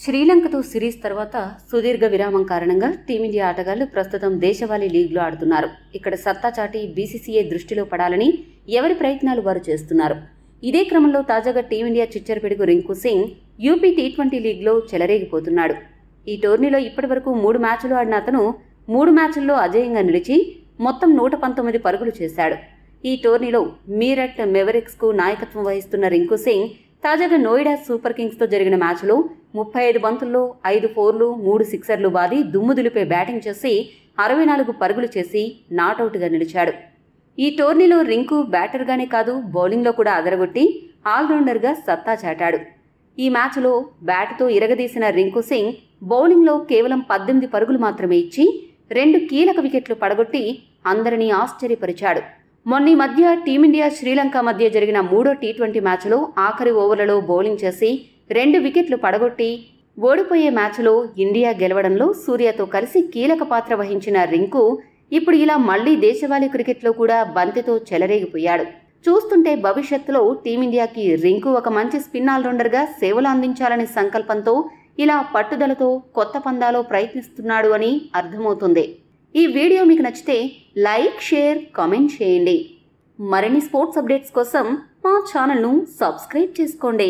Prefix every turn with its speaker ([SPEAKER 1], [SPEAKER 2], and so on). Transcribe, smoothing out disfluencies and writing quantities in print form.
[SPEAKER 1] శ్రీలంకతో సిరీస్ తర్వాత సుదీర్ఘ విరామం కారణంగా టీమిండియా ఆటగాళ్లు ప్రస్తుతం దేశవాళీ లీగ్లో ఆడుతున్నారు. ఇక్కడ సత్తా చాటి బీసీసీఐ దృష్టిలో పడాలని ఎవరి ప్రయత్నాలు వారు చేస్తున్నారు. ఇదే క్రమంలో తాజాగా టీమిండియా చిచ్చరపిడుగు రింకు సింగ్ యూపీ టీ20 లీగ్లో చెలరేగిపోతున్నాడు. ఈ టోర్నీలో ఇప్పటివరకు 3 మ్యాచ్లు ఆడిన అతను 3 మ్యాచ్ల్లో అజేయంగా నిలిచి మొత్తం 119 పరుగులు చేశాడు. ఈ టోర్నీలో మీరట్ మెవరిక్స్కు నాయకత్వం వహిస్తున్న రింకు సింగ్ తాజాగా నోయిడా సూపర్ కింగ్స్తో జరిగిన మ్యాచ్లో 35 బంతుల్లో 5 ఫోర్లు 3 సిక్సర్లు బాది దుమ్ము దులిపే బ్యాటింగ్ చేసి 64 పరుగులు చేసి నాటౌట్గా నిలిచాడు. ఈ టోర్నీలో రింకు బ్యాటర్గానే కాదు బౌలింగ్లో కూడా అదరగొట్టి ఆల్రౌండర్గా సత్తా చాటాడు. ఈ మ్యాచ్లో బ్యాటుతో ఇరగదీసిన రింకు సింగ్ బౌలింగ్లో కేవలం 18 పరుగులు మాత్రమే ఇచ్చి 2 కీలక వికెట్లు పడగొట్టి అందరినీ ఆశ్చర్యపరిచాడు. మొన్న ఈ మధ్య టీమిండియా శ్రీలంక మధ్య జరిగిన 3వ టీ20 మ్యాచ్లో ఆఖరి ఓవర్లలో బౌలింగ్ చేసి 2 వికెట్లు పడగొట్టి ఓడిపోయే మ్యాచ్లో ఇండియా గెలవడంలో సూర్యతో కలిసి కీలక పాత్ర వహించిన రింకు ఇప్పుడు ఇలా మళ్లీ దేశవాళీ క్రికెట్లో కూడా బంతితో చెలరేగిపోయాడు. చూస్తుంటే భవిష్యత్తులో టీమిండియాకి రింకు ఒక మంచి స్పిన్ ఆల్రౌండర్గా సేవలు అందించాలనే సంకల్పంతో ఇలా పట్టుదలతో కొత్త పందాలో ప్రయత్నిస్తున్నాడు అని అర్థమవుతుంది. ఈ వీడియో మీకు నచ్చితే లైక్, షేర్, కామెంట్ చేయండి. మరిన్ని స్పోర్ట్స్ అప్డేట్స్ కోసం మా ఛానల్ను సబ్స్క్రైబ్ చేసుకోండి.